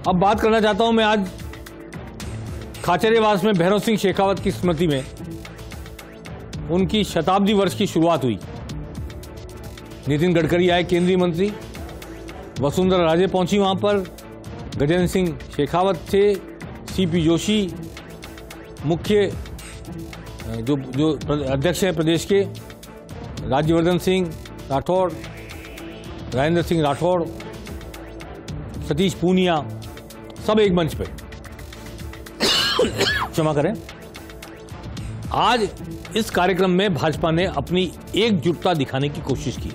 अब बात करना चाहता हूं मैं आज खाचरियावास में भैरव सिंह शेखावत की स्मृति में उनकी शताब्दी वर्ष की शुरुआत हुई। नितिन गडकरी आए केंद्रीय मंत्री, वसुंधरा राजे पहुंची वहां पर, गजेंद्र सिंह शेखावत थे, सीपी जोशी मुख्य जो अध्यक्ष हैं प्रदेश के, राज्यवर्धन सिंह राठौड़, राजेंद्र सिंह राठौड़, सतीश पूनिया, सब एक मंच पे। क्षमा करें। आज इस कार्यक्रम में भाजपा ने अपनी एकजुटता दिखाने की कोशिश की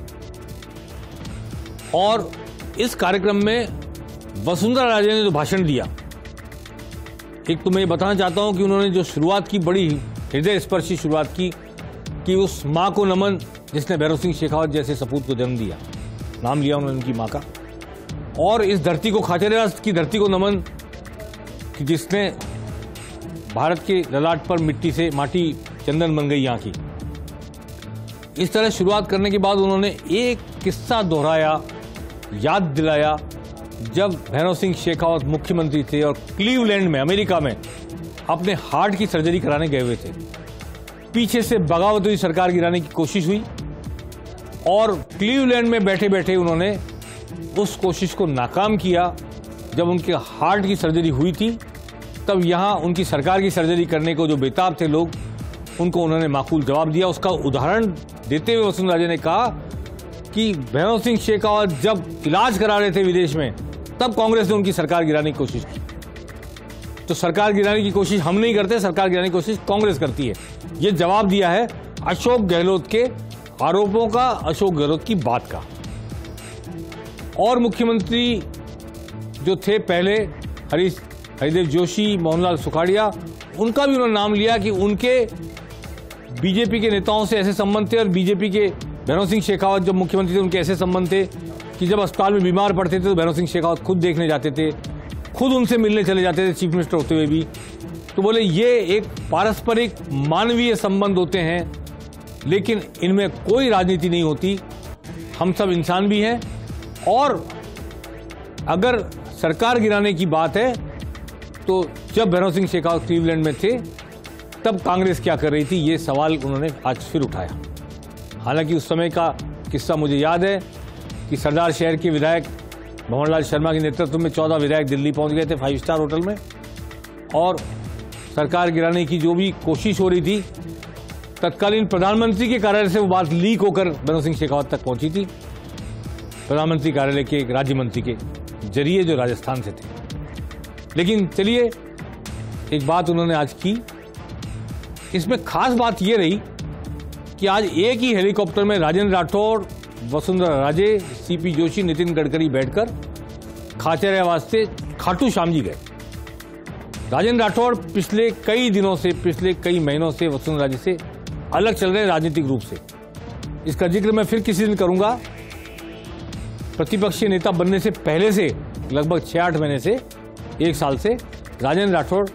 और इस कार्यक्रम में वसुंधरा राजे ने जो भाषण दिया, एक तो मैं ये बताना चाहता हूं कि उन्होंने जो शुरुआत की, बड़ी हृदय स्पर्शी शुरुआत की कि उस मां को नमन जिसने भैरव सिंह शेखावत जैसे सपूत को जन्म दिया, नाम लिया उन्होंने उनकी मां का, और इस धरती को, खाचरियावास की धरती को नमन कि जिसने भारत के ललाट पर मिट्टी से माटी चंदन बन गई यहाँ की। इस तरह शुरुआत करने के बाद उन्होंने एक किस्सा दोहराया, याद दिलाया, जब भैरव सिंह शेखावत मुख्यमंत्री थे और क्लीवलैंड में, अमेरिका में अपने हार्ट की सर्जरी कराने गए हुए थे। पीछे से बगावती सरकार गिराने की कोशिश हुई और क्लीवलैंड में बैठे बैठे उन्होंने उस कोशिश को नाकाम किया। जब उनके हार्ट की सर्जरी हुई थी तब यहां उनकी सरकार की सर्जरी करने को जो बेताब थे लोग, उनको उन्होंने माकूल जवाब दिया। उसका उदाहरण देते हुए वसुंधरा राजे ने कहा कि भैरव सिंह शेखावत जब इलाज करा रहे थे विदेश में, तब कांग्रेस ने उनकी सरकार गिराने की कोशिश की। तो सरकार गिराने की कोशिश हम नहीं करते, सरकार गिराने की कोशिश कांग्रेस करती है। ये जवाब दिया है अशोक गहलोत के आरोपों का, अशोक गहलोत की बात का। और मुख्यमंत्री जो थे पहले, हरिदेव जोशी, मोहनलाल सुखाड़िया, उनका भी उन्होंने नाम लिया कि उनके बीजेपी के नेताओं से ऐसे संबंध थे और बीजेपी के भैरव सिंह शेखावत जब मुख्यमंत्री थे उनके ऐसे संबंध थे कि जब अस्पताल में बीमार पड़ते थे तो भैरव सिंह शेखावत खुद देखने जाते थे, खुद उनसे मिलने चले जाते थे चीफ मिनिस्टर होते हुए भी। तो बोले ये एक पारस्परिक मानवीय संबंध होते हैं, लेकिन इनमें कोई राजनीति नहीं होती, हम सब इंसान भी हैं। और अगर सरकार गिराने की बात है तो जब भैरव सिंह शेखावत क्लीवलैंड में थे तब कांग्रेस क्या कर रही थी, ये सवाल उन्होंने आज फिर उठाया। हालांकि उस समय का किस्सा मुझे याद है कि सरदार शहर के विधायक भंवरलाल शर्मा के नेतृत्व में 14 विधायक दिल्ली पहुंच गए थे 5 स्टार होटल में, और सरकार गिराने की जो भी कोशिश हो रही थी, तत्कालीन प्रधानमंत्री के कार्यालय से वो बात लीक होकर भैरव सिंह शेखावत तक पहुंची थी, प्रधानमंत्री कार्यालय के एक राज्य मंत्री के जरिए जो राजस्थान से थे। लेकिन चलिए, एक बात उन्होंने आज की, इसमें खास बात यह रही कि आज एक ही हेलीकॉप्टर में राजेंद्र राठौड़, वसुंधरा राजे, सीपी जोशी, नितिन गडकरी बैठकर खाचरियावास से खाटू श्याम जी गए। राजेंद्र राठौड़ पिछले कई दिनों से, पिछले कई महीनों से वसुंधरा राजे से अलग चल रहे राजनीतिक रूप से। इसका जिक्र मैं फिर किसी दिन करूंगा। प्रतिपक्षीय नेता बनने से पहले से लगभग 6-8 महीने से, 1 साल से राजेंद्र राठौड़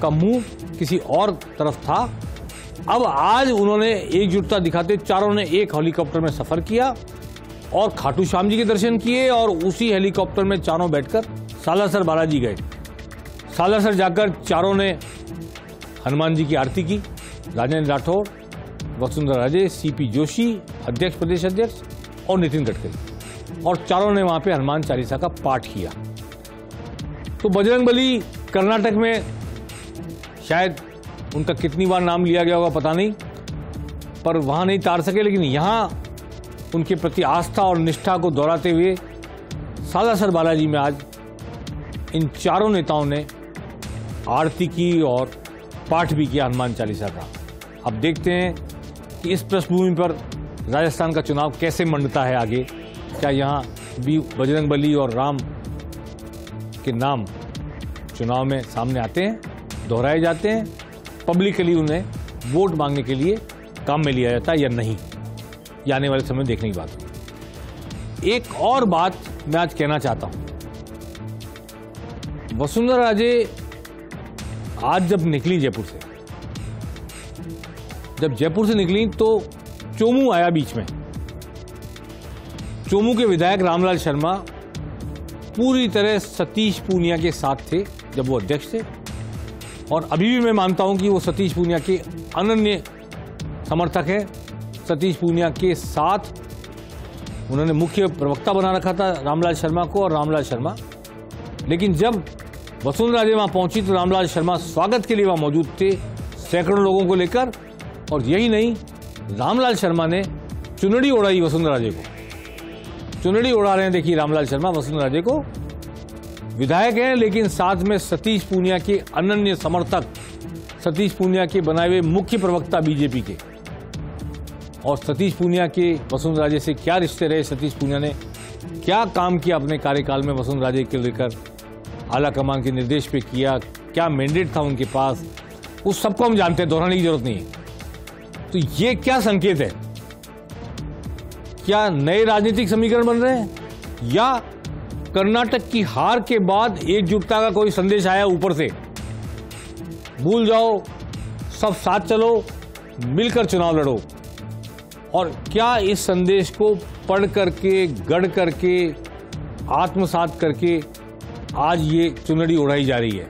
का मुंह किसी और तरफ था। अब आज उन्होंने एकजुटता दिखाते चारों ने एक हेलीकॉप्टर में सफर किया और खाटू श्याम जी के दर्शन किए और उसी हेलीकॉप्टर में चारों बैठकर सालासर बालाजी गए। सालासर जाकर चारों ने हनुमान जी की आरती की। राजेंद्र राठौड़, वसुंधरा राजे, सीपी जोशी अध्यक्ष, प्रदेश अध्यक्ष, और नितिन गडकरी, और चारों ने वहां पे हनुमान चालीसा का पाठ किया। तो बजरंगबली कर्नाटक में शायद उनका कितनी बार नाम लिया गया होगा पता नहीं, पर वहां नहीं तार सके, लेकिन यहां उनके प्रति आस्था और निष्ठा को दोहराते हुए सालासर बालाजी में आज इन चारों नेताओं ने आरती की और पाठ भी किया हनुमान चालीसा का। अब देखते हैं कि इस पृष्ठभूमि पर राजस्थान का चुनाव कैसे मंडता है आगे। क्या यहाँ भी बजरंगबली और राम के नाम चुनाव में सामने आते हैं, दोहराए जाते हैं, पब्लिकली उन्हें वोट मांगने के लिए काम में लिया जाता है या नहीं, ये आने वाले समय में देखने की बात होगी। एक और बात मैं आज कहना चाहता हूं, वसुंधरा राजे आज जब निकली जयपुर से, जब जयपुर से निकली तो चोमू आया बीच में। चोमू के विधायक रामलाल शर्मा पूरी तरह सतीश पूनिया के साथ थे जब वो अध्यक्ष थे, और अभी भी मैं मानता हूं कि वो सतीश पूनिया के अनन्य समर्थक है। सतीश पूनिया के साथ उन्होंने मुख्य प्रवक्ता बना रखा था रामलाल शर्मा को, और रामलाल शर्मा, लेकिन जब वसुंधरा राजे वहां पहुंची तो रामलाल शर्मा स्वागत के लिए वहां मौजूद थे सैकड़ों लोगों को लेकर। और यही नहीं, रामलाल शर्मा ने चुनरी उड़ाई वसुंधरा राजे को। चुनरी उड़ा रहे हैं, देखिए रामलाल शर्मा वसुंधरा राजे को। विधायक हैं, लेकिन साथ में सतीश पूनिया के अनन्य समर्थक, सतीश पूनिया के बनाए हुए मुख्य प्रवक्ता बीजेपी के। और सतीश पूनिया के वसुंधरा राजे से क्या रिश्ते रहे, सतीश पूनिया ने क्या काम किया अपने कार्यकाल में वसुंधरा राजे को लेकर, आला कमान के निर्देश पे किया, क्या मैंडेट था उनके पास, उस सबको हम जानते हैं, दोहराने की जरूरत नहीं है। तो ये क्या संकेत है? क्या नए राजनीतिक समीकरण बन रहे हैं, या कर्नाटक की हार के बाद एकजुटता का कोई संदेश आया ऊपर से? भूल जाओ, सब साथ चलो, मिलकर चुनाव लड़ो। और क्या इस संदेश को पढ़ करके, गढ़ करके, आत्मसात करके आज ये चुनरी उड़ाई जा रही है?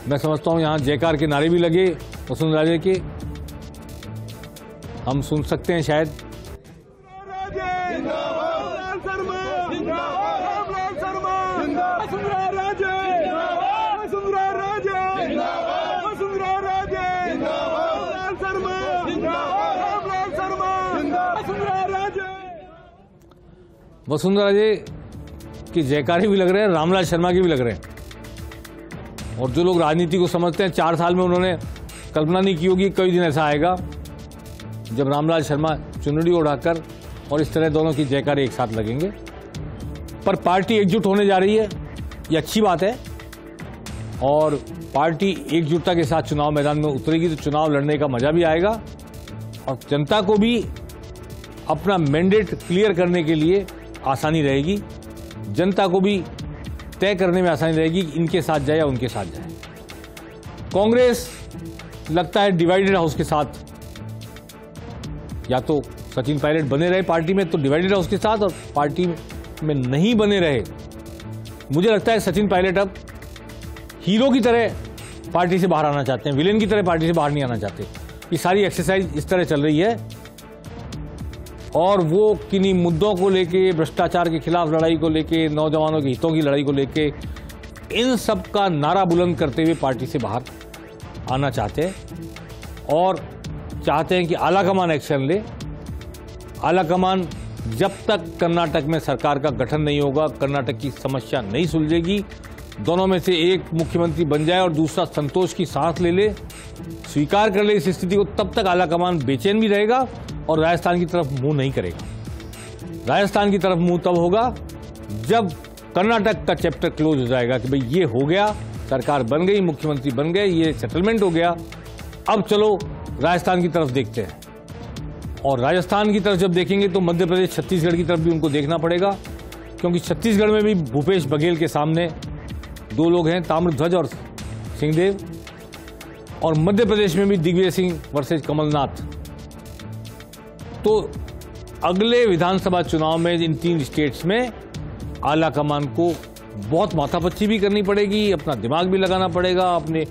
मैं समझता हूं यहां जयकार के नारे भी लगे वसुंधरा राजे के, हम सुन सकते हैं शायद। वसुंधरा राजे की जयकारे भी लग रहे हैं, रामलाल शर्मा के भी लग रहे हैं। और जो लोग राजनीति को समझते हैं, 4 साल में उन्होंने कल्पना नहीं की होगी कई दिन ऐसा आएगा जब रामलाल शर्मा चुनरी उड़ाकर और इस तरह दोनों की जयकारे एक साथ लगेंगे। पर पार्टी एकजुट होने जा रही है, ये अच्छी बात है। और पार्टी एकजुटता के साथ चुनाव मैदान में उतरेगी तो चुनाव लड़ने का मजा भी आएगा, और जनता को भी अपना मैंडेट क्लियर करने के लिए आसानी रहेगी। जनता को भी तय करने में आसानी रहेगी कि इनके साथ जाए या उनके साथ जाए। कांग्रेस लगता है डिवाइडेड हाउस के साथ, या तो सचिन पायलट बने रहे पार्टी में तो डिवाइडेड हाउस के साथ, और पार्टी में नहीं बने रहे। मुझे लगता है सचिन पायलट अब हीरो की तरह पार्टी से बाहर आना चाहते हैं, विलेन की तरह पार्टी से बाहर नहीं आना चाहते। ये सारी एक्सरसाइज इस तरह चल रही है, और वो किन्हीं मुद्दों को लेके, भ्रष्टाचार के खिलाफ लड़ाई को लेके, नौजवानों के हितों की लड़ाई को लेके, इन सब का नारा बुलंद करते हुए पार्टी से बाहर आना चाहते हैं, और चाहते हैं कि आलाकमान एक्शन ले। आलाकमान जब तक कर्नाटक में सरकार का गठन नहीं होगा, कर्नाटक की समस्या नहीं सुलझेगी, दोनों में से एक मुख्यमंत्री बन जाए और दूसरा संतोष की सांस ले ले, स्वीकार कर ले इस स्थिति को, तब तक आलाकमान बेचैन भी रहेगा और राजस्थान की तरफ मुंह नहीं करेगा। राजस्थान की तरफ मुंह तब होगा जब कर्नाटक का चैप्टर क्लोज हो जाएगा कि भाई ये हो गया, सरकार बन गई, मुख्यमंत्री बन गए, ये सेटलमेंट हो गया, अब चलो राजस्थान की तरफ देखते हैं। और राजस्थान की तरफ जब देखेंगे तो मध्य प्रदेश, छत्तीसगढ़ की तरफ भी उनको देखना पड़ेगा, क्योंकि छत्तीसगढ़ में भी भूपेश बघेल के सामने 2 लोग हैं, ताम्रध्वज और सिंहदेव, और मध्य प्रदेश में भी दिग्विजय सिंह वर्सेज कमलनाथ। तो अगले विधानसभा चुनाव में इन 3 स्टेट्स में आलाकमान को बहुत माथापच्ची भी करनी पड़ेगी, अपना दिमाग भी लगाना पड़ेगा, अपने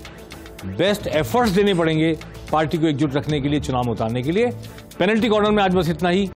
बेस्ट एफर्ट्स देने पड़ेंगे पार्टी को एकजुट रखने के लिए, चुनाव उतारने के लिए। पेनल्टी कॉर्नर में आज बस इतना ही।